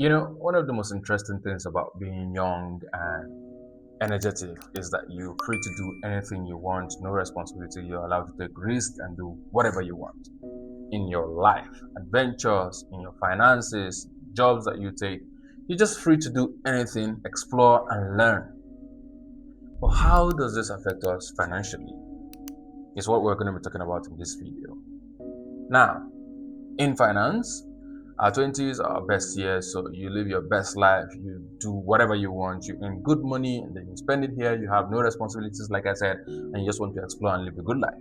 One of the most interesting things about being young and energetic is that you're free to do anything you want, no responsibility. You're allowed to take risks and do whatever you want in your life, adventures, in your finances, jobs that you take. You're just free to do anything, explore, and learn. But how does this affect us financially? Is what we're going to be talking about in this video. Now, in finance, our 20s are our best years, so you live your best life, you do whatever you want, you earn good money, and then you spend it here, you have no responsibilities, like I said, and you just want to explore and live a good life.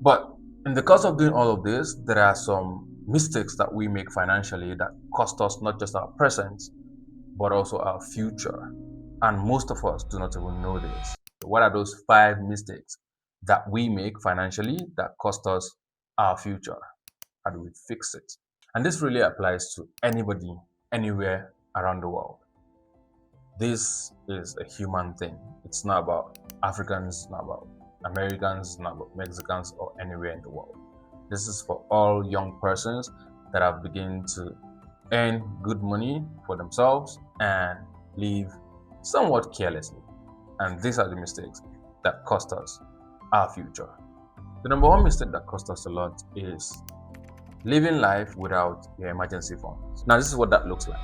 But in the course of doing all of this, there are some mistakes that we make financially that cost us not just our present, but also our future. And most of us do not even know this. What are those 5 mistakes that we make financially that cost us our future? How do we fix it? And this really applies to anybody, anywhere around the world. This is a human thing. It's not about Africans, it's not about Americans, it's not about Mexicans or anywhere in the world. This is for all young persons that have begun to earn good money for themselves and live somewhat carelessly. And these are the mistakes that cost us our future. The number one mistake that cost us a lot is living life without your emergency funds. Now, this is what that looks like.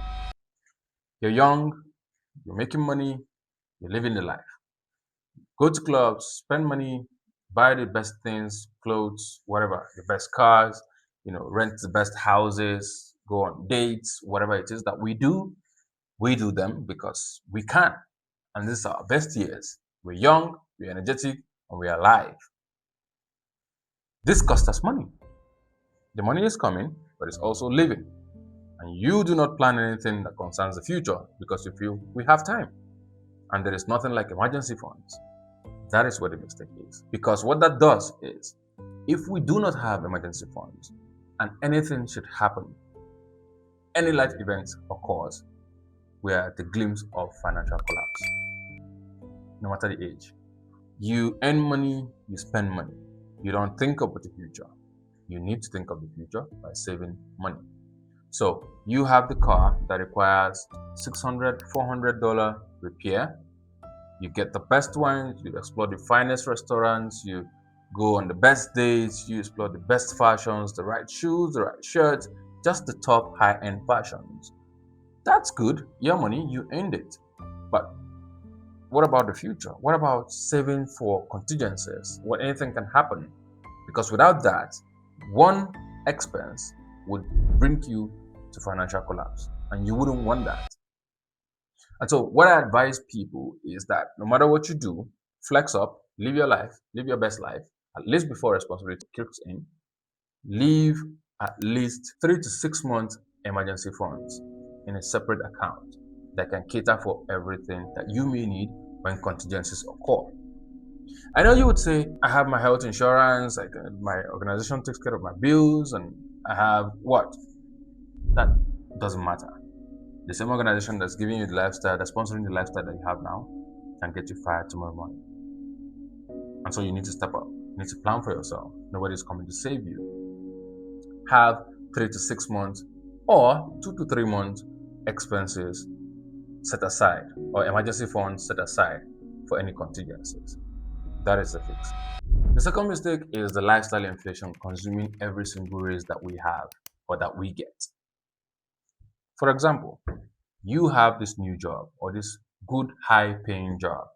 You're young, you're making money, you're living the life. Go to clubs, spend money, buy the best things, clothes, whatever, the best cars, rent the best houses, go on dates, whatever it is that we do them because we can. And these are our best years. We're young, we're energetic, and we're alive. This costs us money. The money is coming, but it's also living. And you do not plan anything that concerns the future because you feel we have time. And there is nothing like emergency funds. That is what the mistake is. Because what that does is, if we do not have emergency funds and anything should happen, any life event occurs, we are at the glimpse of financial collapse. No matter the age. You earn money, you spend money. You don't think about the future. You need to think of the future by saving money. So you have the car that requires $600, $400 repair. You get the best wines, you explore the finest restaurants, you go on the best dates, you explore the best fashions, the right shoes, the right shirts, just the top high-end fashions. That's good. Your money, you earned it. But what about the future? What about saving for contingencies? What anything can happen? Because without that, one expense would bring you to financial collapse, and you wouldn't want that. And so what I advise people is that no matter what you do, flex up, live your life, live your best life, at least before responsibility kicks in. Leave at least 3 to 6 months emergency funds in a separate account that can cater for everything that you may need when contingencies occur. I know you would say, I have my health insurance, my organization takes care of my bills, and I have what? That doesn't matter. The same organization that's giving you the lifestyle, that's sponsoring the lifestyle that you have now, can get you fired tomorrow morning. And so you need to step up. You need to plan for yourself. Nobody's coming to save you. Have 3 to 6 months or 2 to 3 months expenses set aside, or emergency funds set aside for any contingencies. That is the fix. The second mistake is the lifestyle inflation consuming every single raise that we have or that we get. For example, you have this new job or this good high paying job,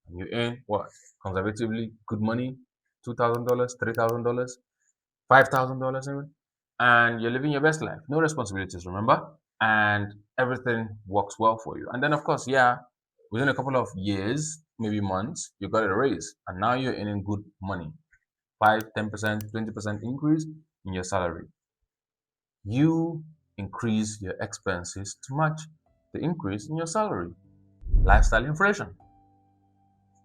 and you earn what? Conservatively good money, $2,000, $3,000, $5,000 even, and you're living your best life. No responsibilities, remember? And everything works well for you. And then, of course, yeah, within a couple of years, maybe months, you got a raise, and now you're earning good money, 5, 10%, 20% increase in your salary. You increase your expenses to match the increase in your salary. Lifestyle inflation.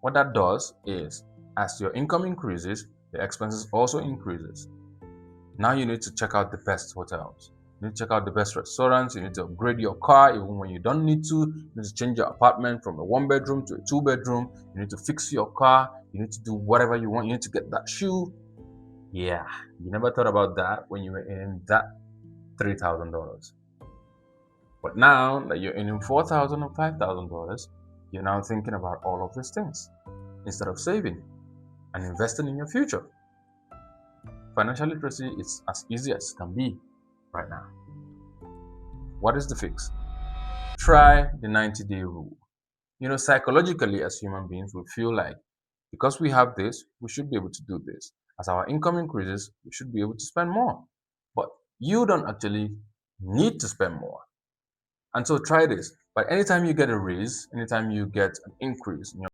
What that does is, as your income increases, your expenses also increases. Now you need to check out the best hotels. You need to check out the best restaurants. You need to upgrade your car even when you don't need to. You need to change your apartment from a 1 bedroom to a 2 bedroom. You need to fix your car. You need to do whatever you want. You need to get that shoe. Yeah, you never thought about that when you were in that $3,000. But now that you're earning $4,000 or $5,000, you're now thinking about all of these things instead of saving and investing in your future. Financial literacy is as easy as it can be right now. What is the fix? Try the 90-day rule. Psychologically, as human beings, we feel like because we have this, we should be able to do this. As our income increases, we should be able to spend more. But you don't actually need to spend more. And so try this. But anytime you get a raise, anytime you get an increase in your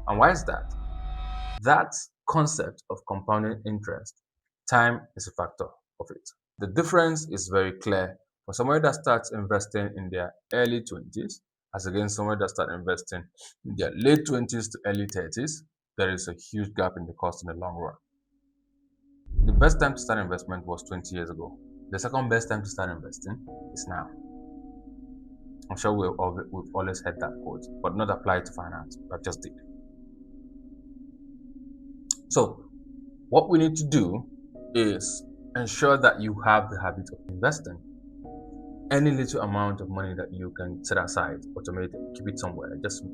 and why is that? That concept of compounding interest, time is a factor of it. The difference is very clear for somebody that starts investing in their early 20s as against somebody that starts investing in their late 20s to early 30s. There is a huge gap in the cost in the long run. The best time to start investment was 20 years ago. The second best time to start investing is now. I'm sure we've always heard that quote, but not applied to finance, but just did. So, what we need to do is ensure that you have the habit of investing. Any little amount of money that you can set aside, automate it, keep it somewhere, just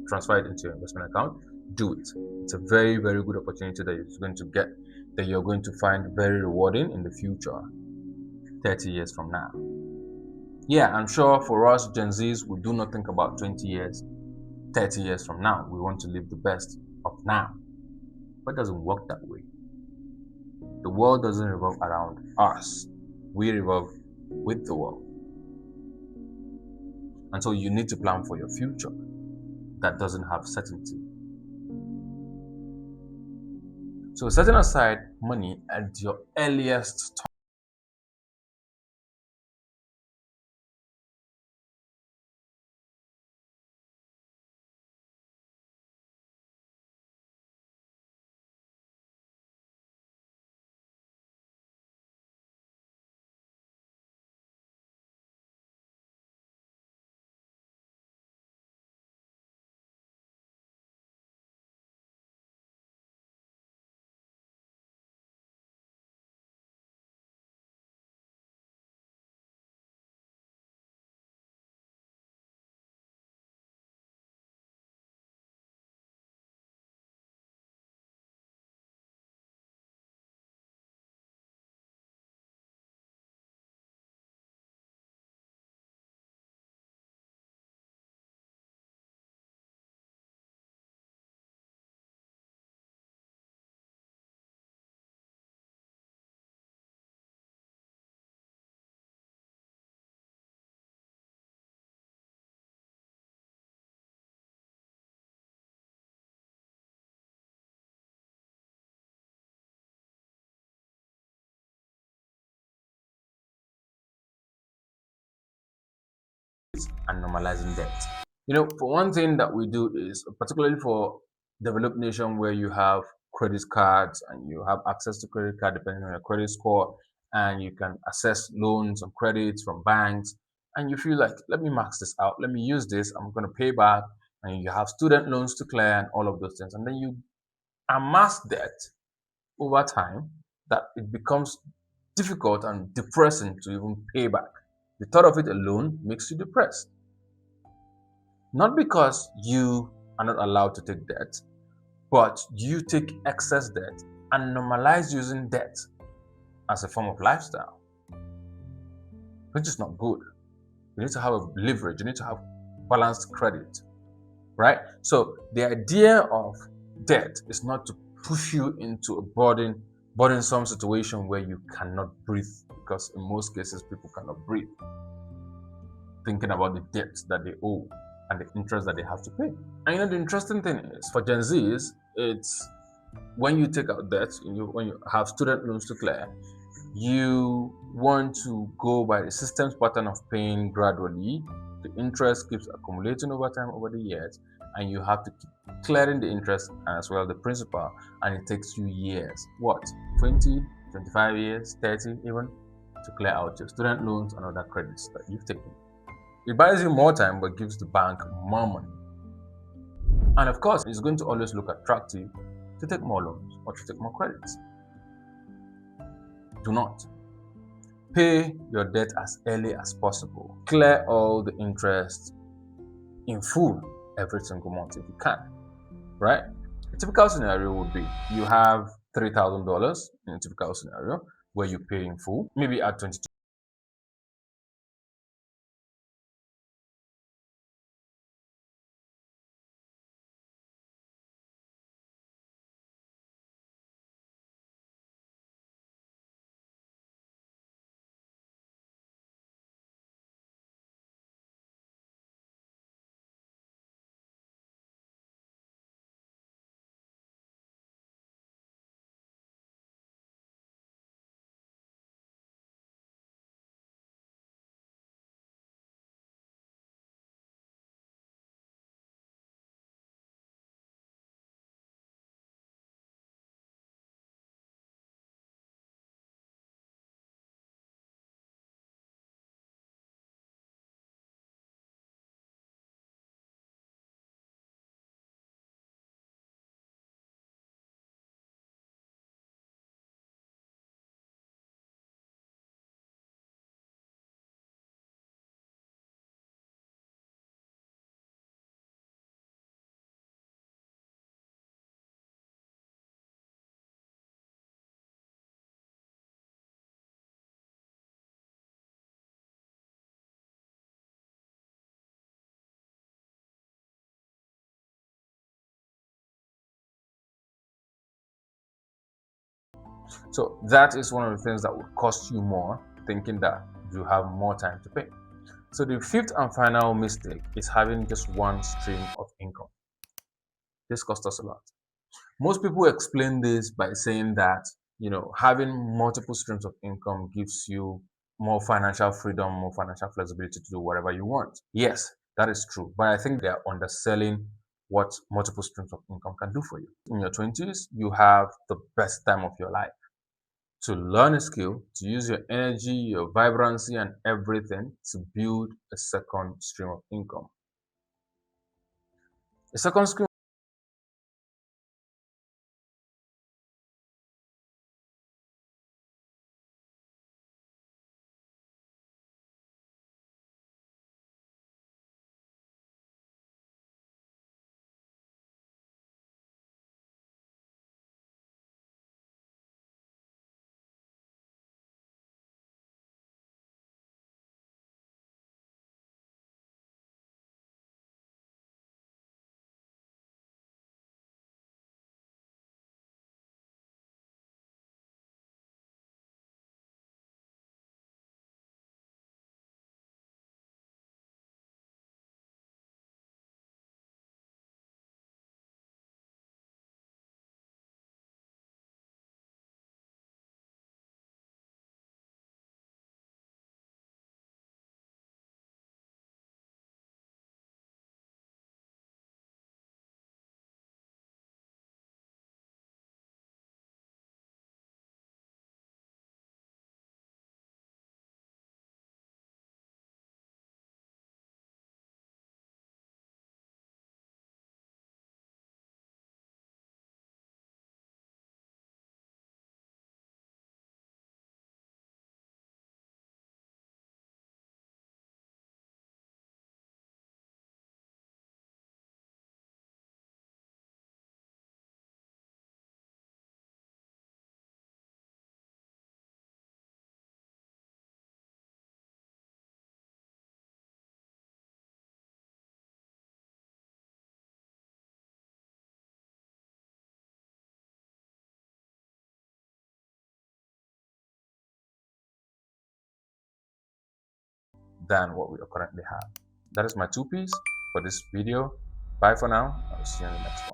transfer it into your investment account, do it. It's a very, very good opportunity that you're going to find very rewarding in the future, 30 years from now. Yeah, I'm sure for us Gen Zs, we do not think about 20 years, 30 years from now. We want to live the best of now. But it doesn't work that way. The world doesn't revolve around us. We revolve with the world. And so you need to plan for your future that doesn't have certainty. So setting aside money at your earliest time and normalizing debt. For one thing that we do is, particularly for developed nation where you have credit cards and you have access to credit card depending on your credit score, and you can access loans and credits from banks, and you feel like, let me max this out, let me use this, I'm going to pay back, and you have student loans to clear and all of those things, and then you amass debt over time that it becomes difficult and depressing to even pay back. The thought of it alone makes you depressed. Not because you are not allowed to take debt, but you take excess debt and normalize using debt as a form of lifestyle, which is not good. You need to have a leverage, you need to have balanced credit, right? So the idea of debt is not to push you into a burdensome situation where you cannot breathe, because in most cases people cannot breathe thinking about the debt that they owe and the interest that they have to pay. And the interesting thing is for Gen Zs, it's when you take out debt, when you have student loans to clear, you want to go by the system's pattern of paying gradually. The interest keeps accumulating over time, over the years, and you have to keep clearing the interest as well the principal, and it takes you years. What? 20, 25 years, 30 even, to clear out your student loans and other credits that you've taken. It buys you more time but gives the bank more money. And of course, it's going to always look attractive to take more loans or to take more credits. Do not. Pay your debt as early as possible. Clear all the interest in full every single month if you can, right? A typical scenario would be you have $3,000 in a typical scenario where you pay in full, maybe at 22. So that is one of the things that would cost you more, thinking that you have more time to pay. So the fifth and final mistake is having just one stream of income. This costs us a lot. Most people explain this by saying that, having multiple streams of income gives you more financial freedom, more financial flexibility to do whatever you want. Yes, that is true. But I think they are underselling what multiple streams of income can do for you. In your 20s, you have the best time of your life to learn a skill, to use your energy, your vibrancy, and everything to build a second stream of income. A second stream than what we currently have. That is my two piece for this video. Bye for now. I'll see you in the next one.